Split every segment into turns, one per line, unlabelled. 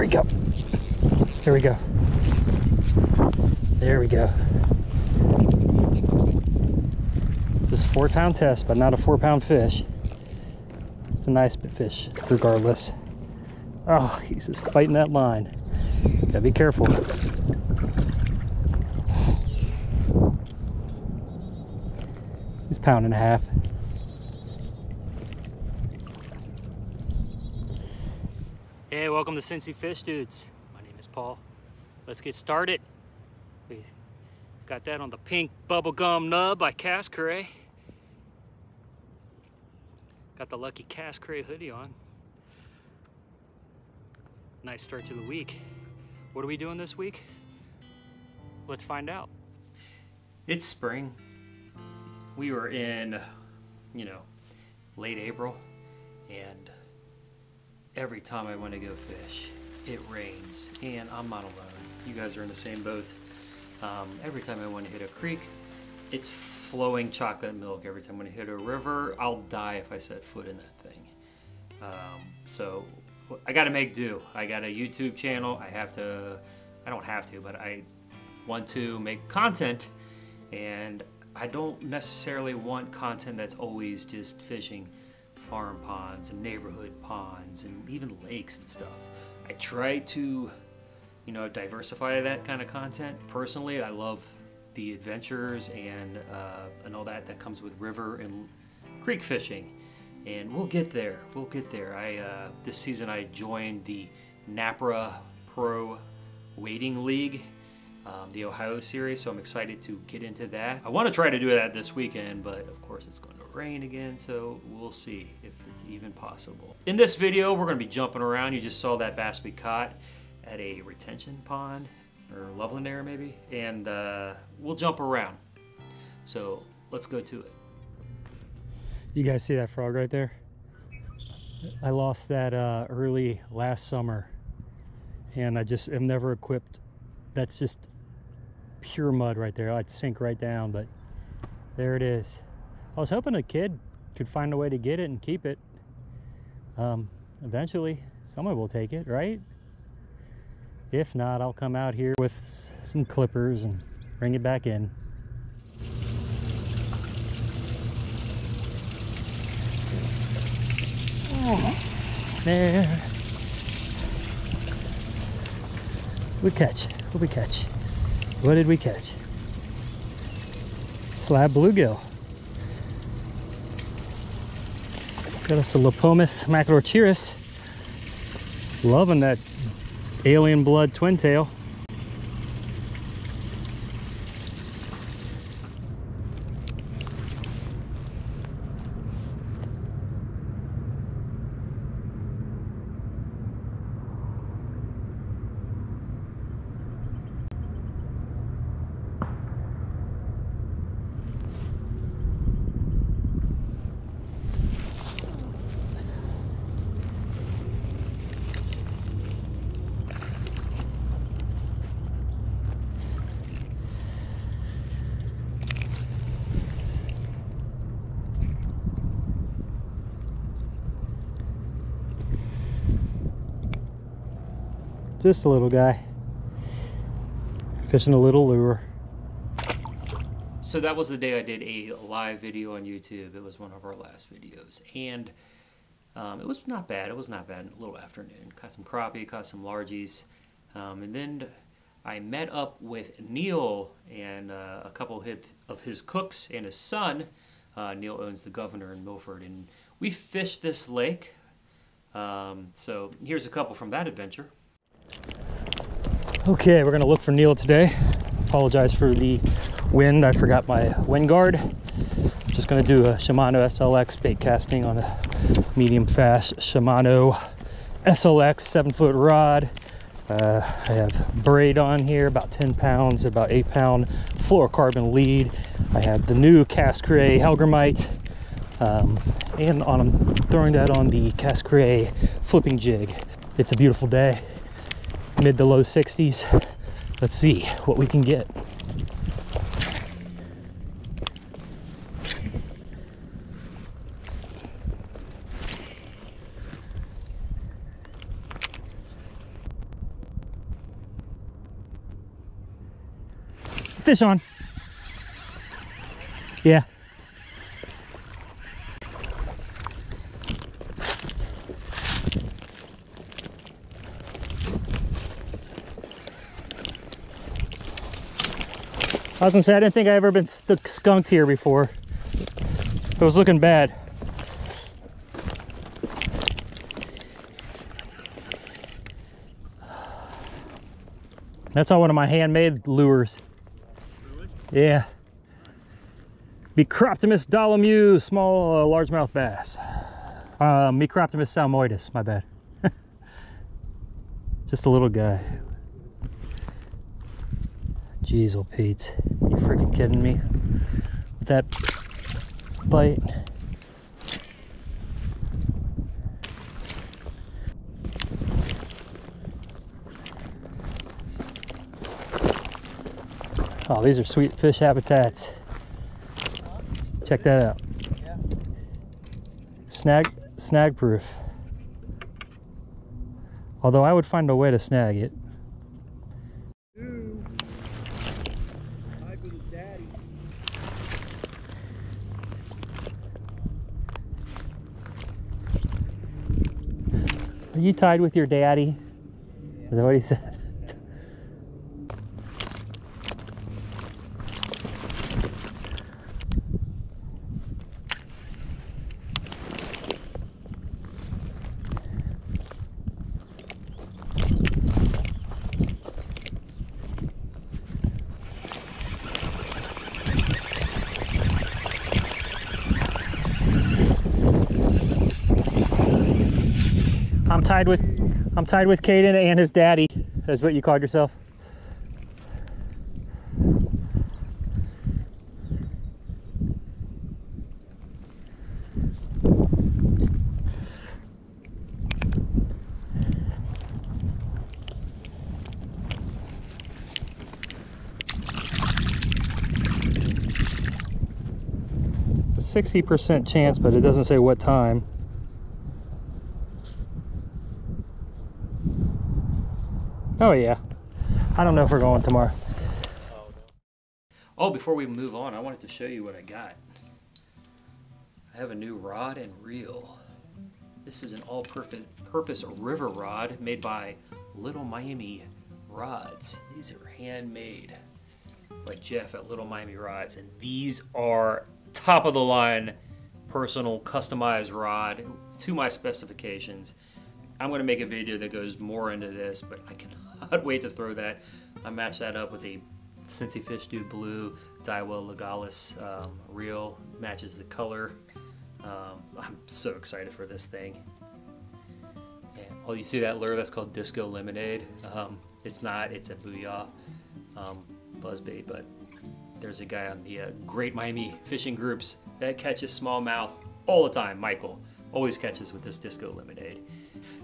we go. There we go. There we go. This is a 4-pound test, but not a 4-pound fish. It's a nice fish, regardless. Oh, he's just fighting that line. Gotta be careful. He's 1.5 pounds. Hey, welcome to Cincy Fish Dudes. My name is Paul. Let's get started. We got that on the pink bubblegum nub by Cascray. Got the lucky Cascray hoodie on. Nice start to the week. What are we doing this week? Let's find out. It's spring. We were in, late April, and every time I want to go fish, it rains, and I'm not alone. You guys are in the same boat. Every time I want to hit a creek, it's flowing chocolate milk. Every time I want to hit a river, I'll die if I set foot in that thing. So I got to make do. I got a YouTube channel. I don't have to, but I want to make content, and I don't necessarily want content that's always just fishing farm ponds and neighborhood ponds and even lakes and stuff. I try to, diversify that kind of content. Personally, I love the adventures and all that comes with river and creek fishing, and we'll get there. We'll get there. This season I joined the NAPRA Pro Wading League, the Ohio series, so I'm excited to get into that. I want to try to do that this weekend, but of course it's going to rain again, so we'll see if it's even possible. In this video, we're going to be jumping around. You just saw that bass we caught at a retention pond, or Loveland area maybe, and we'll jump around. So let's go to it. You guys see that frog right there? I lost that early last summer, and I just am never equipped. That's just pure mud right there. I'd sink right down, but there it is. I was hoping a kid could find a way to get it and keep it. Eventually, someone will take it, right? If not, I'll come out here with some clippers and bring it back in. There. What did we catch? What did we catch? Slab bluegill. Got us a Lepomis macrochirus. Loving that alien blood twin tail. Just a little guy fishing a little lure. So that was the day I did a live video on YouTube. It was one of our last videos, and it was not bad. It was not bad. A little afternoon. Caught some crappie, caught some largies, and then I met up with Neil and a couple of his cooks and his son. Neil owns the Governor in Milford, and we fished this lake. So here's a couple from that adventure. Okay, we're gonna look for Neil today. Apologize for the wind. I forgot my wind guard. Just gonna do a Shimano SLX bait casting on a medium fast Shimano SLX 7-foot rod. I have braid on here, about 10 pounds, about 8-pound fluorocarbon lead. I have the new Cascray Hellgrammite, and I'm throwing that on the Cascray flipping jig. It's a beautiful day, mid to low 60s. Let's see what we can get. Fish on. Yeah. I was gonna say, I didn't think I ever been skunked here before. It was looking bad. That's on one of my handmade lures. Really? Yeah. Microptimus dolomew, small largemouth bass. Microptimus salmoides, my bad. Just a little guy. Jeez, old Pete, you freaking kidding me with that bite? Oh, these are sweet fish habitats. Check that out. Snag proof. Although I would find a way to snag it. Are you tied with your daddy? Is that what he said? I'm tied with Caden and his daddy. That's what you called yourself. It's a 60% chance, but it doesn't say what time. Oh yeah, I don't know if we're going tomorrow. Oh, before we move on, I wanted to show you what I got. I have a new rod and reel. This is an all-purpose river rod made by Little Miami Rods. These are handmade by Jeff at Little Miami Rods, and these are top-of-the-line personal customized rod to my specifications. I'm going to make a video that goes more into this, but I cannot wait to throw that. I matched that up with a Cincy Fish Dude Blue Daiwa Legalis reel. Matches the color. I'm so excited for this thing. And, oh, you see that lure? That's called Disco Lemonade. It's not. It's a Booyah buzzbait, but there's a guy on the Great Miami Fishing Groups that catches smallmouth all the time. Michael always catches with this Disco Lemonade.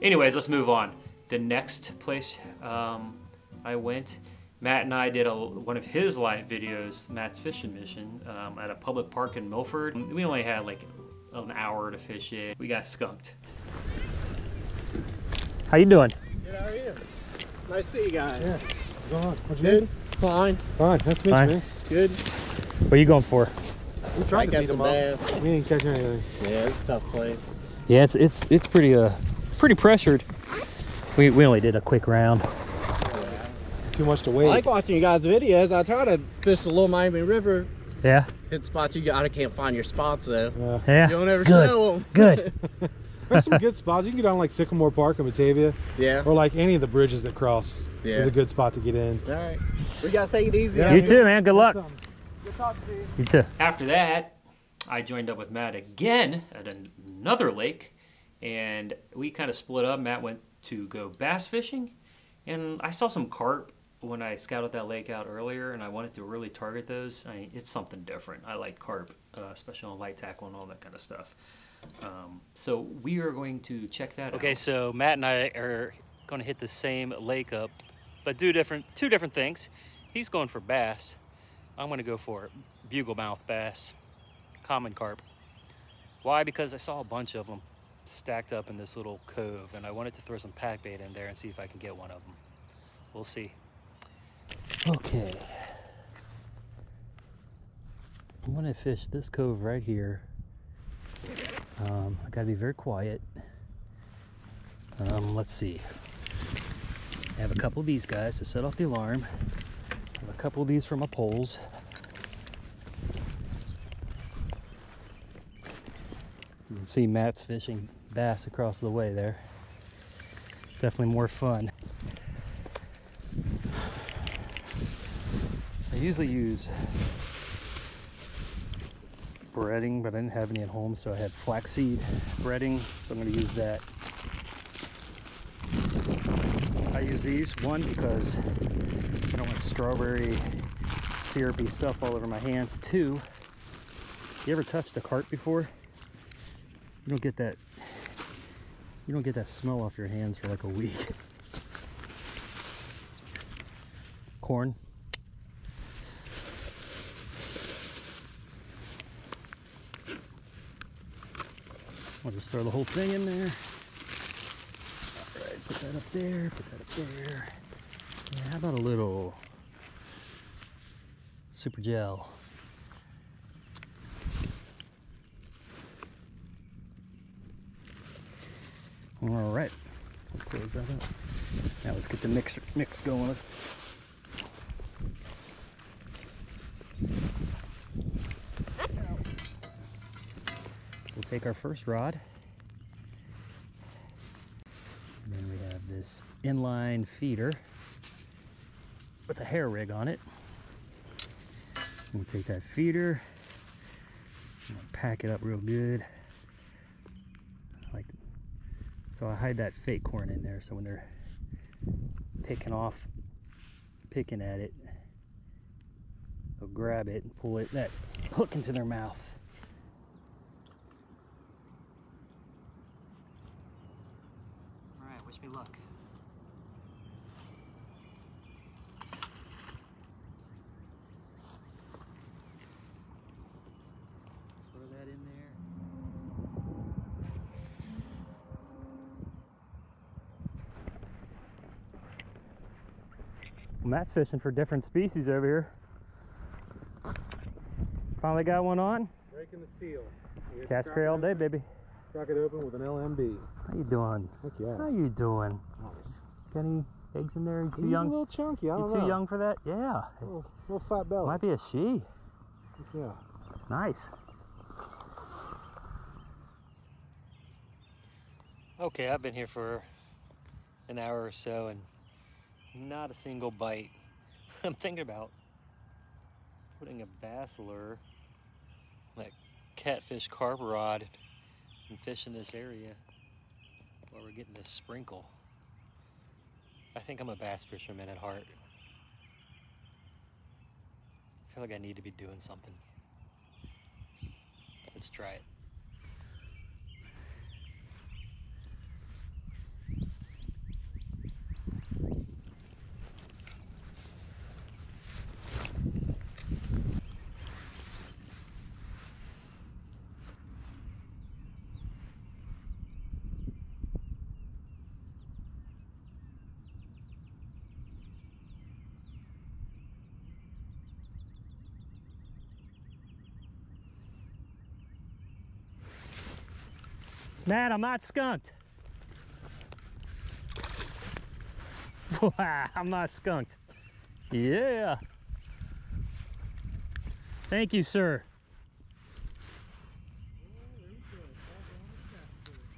Anyways, let's move on. The next place I went, Matt and I did one of his live videos, Matt's Fishing Mission, at a public park in Milford. We only had like an hour to fish it. We got skunked. How you doing?
Good, how are you? Nice to see you guys.
Yeah. What's going on? What you
Good?
doing?
Fine.
Fine. Nice to meet you, man.
Good.
What are you going for?
We tried to beat them up.
Bass.
We didn't catch anything.
Yeah, it's a tough place.
Yeah, it's pretty pressured. We only did a quick round.
Too much to
I
wait.
like watching you guys' videos. I try to fish the Little Miami River.
Yeah.
Hit spots you got. I can't find your spots though.
Yeah.
You don't ever
Good.
show them.
Good.
There's some good spots. You can get on like Sycamore Park in Batavia.
Yeah.
Or like any of the bridges that cross.
Yeah.
Is a good spot to get in.
All right. We guys take it easy.
Yeah.
You too, man. Good luck.
Good talking to you.
You too. After that, I joined up with Matt again at another lake, and we kind of split up. Matt went to go bass fishing, and I saw some carp when I scouted that lake out earlier, and I wanted to really target those. I mean, it's something different. I like carp, especially on light tackle and all that kind of stuff. So we are going to check that out. Okay, so Matt and I are going to hit the same lake up, but do two different things. He's going for bass. I'm going to go for bugle mouth bass, common carp. Why? Because I saw a bunch of them stacked up in this little cove, and I wanted to throw some pack bait in there and see if I can get one of them. We'll see. Okay.
I'm gonna fish this cove right here. I gotta be very quiet. Let's see. I have a couple of these guys to set off the alarm. I have a couple of these for my poles. You can see Matt's fishing bass across the way there. Definitely more fun. I usually use breading, but I didn't have any at home, so I had flaxseed breading, so I'm going to use that. I use these, one, because I don't want strawberry syrupy stuff all over my hands. Two, you ever touched a carp before? You don't get that smell off your hands for like a week. Corn. I'll just throw the whole thing in there. All right, put that up there, put that up there. Yeah, how about a little super gel? All right, let's close that up. Now let's get the mix going. We'll take our first rod. And then we have this inline feeder with a hair rig on it. We'll take that feeder, and we'll pack it up real good. So I hide that fake corn in there, so when they're picking at it, they'll grab it and pull that hook into their mouth.
All right, wish me luck.
Throw that in there. Matt's fishing for different species over here. Finally got one on.
Breaking the seal.
Cast crate all day, baby.
Crack it open with an LMB.
How you doing?
Heck yeah.
How you doing?
Nice.
Got any eggs in there? You too
He's
young?
a little chunky. I
You
don't know.
too young for that? Yeah.
Little fat belly.
Might be a she.
Heck yeah.
Nice.
Okay, I've been here for an hour or so and not a single bite. I'm thinking about putting a bass lure, like catfish carp rod, and fish in this area while we're getting this sprinkle. I think I'm a bass fisherman at heart. I feel like I need to be doing something. Let's try it.
Matt, I'm not skunked. Wow, I'm not skunked. Yeah. Thank you, sir.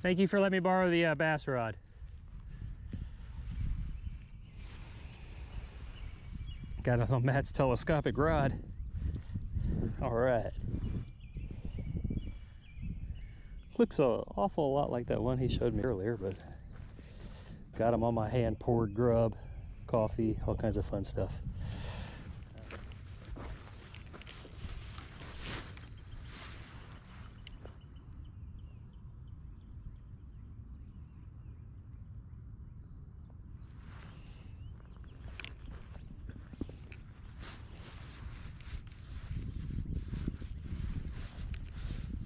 Thank you for letting me borrow the bass rod. Got it on Matt's telescopic rod. All right. Looks an awful lot like that one he showed me earlier, but got him on my hand poured grub, coffee, all kinds of fun stuff.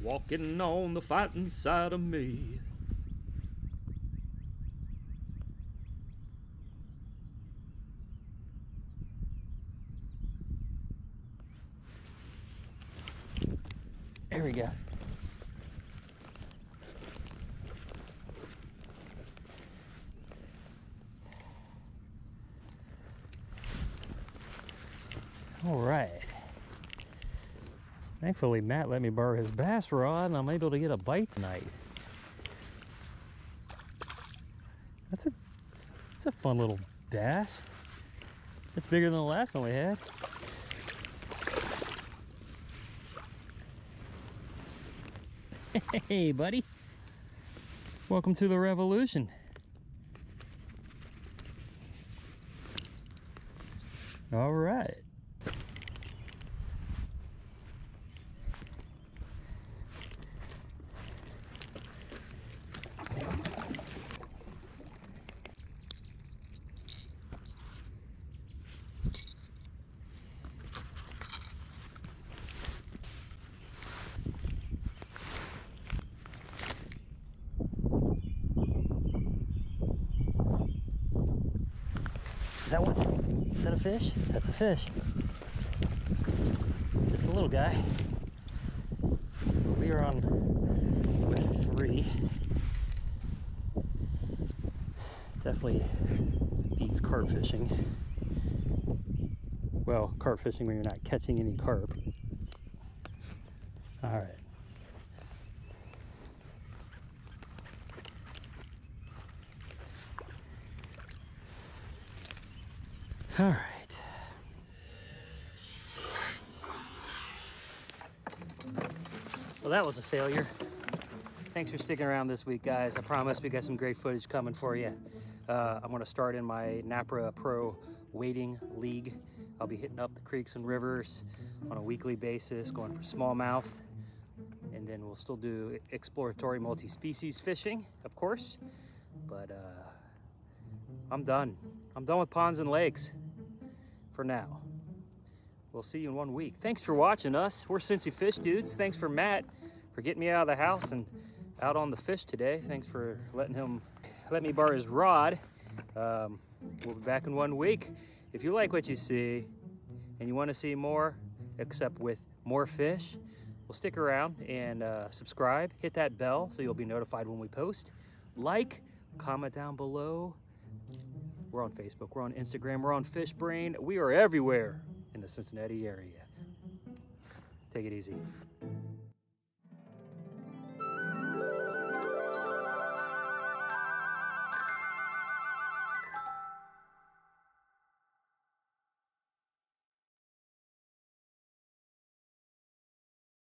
Walking on the fighting side of me.
There we go. All right. Thankfully, Matt let me borrow his bass rod and I'm able to get a bite tonight. That's a fun little bass. It's bigger than the last one we had. Hey, buddy. Welcome to the revolution. All right. Is that one? Is that a fish? That's a fish. Just a little guy. We are on with 3. Definitely beats carp fishing. Well, carp fishing when you're not catching any carp. All right. All right. Well, that was a failure. Thanks for sticking around this week, guys. I promise we got some great footage coming for you. I'm going to start in my NAPRA Pro Wading League. I'll be hitting up the creeks and rivers on a weekly basis, going for smallmouth. And then we'll still do exploratory multi-species fishing, of course. But I'm done. I'm done with ponds and lakes. For now. We'll see you in 1 week. Thanks for watching us. We're Cincy Fish Dudes. Thanks for Matt for getting me out of the house and out on the fish today. Thanks for let me borrow his rod. We'll be back in 1 week. If you like what you see and you want to see more, except with more fish, well, stick around and subscribe. Hit that bell so you'll be notified when we post. Like, comment down below. We're on Facebook, we're on Instagram, we're on FishBrain. We are everywhere in the Cincinnati area. Take it easy.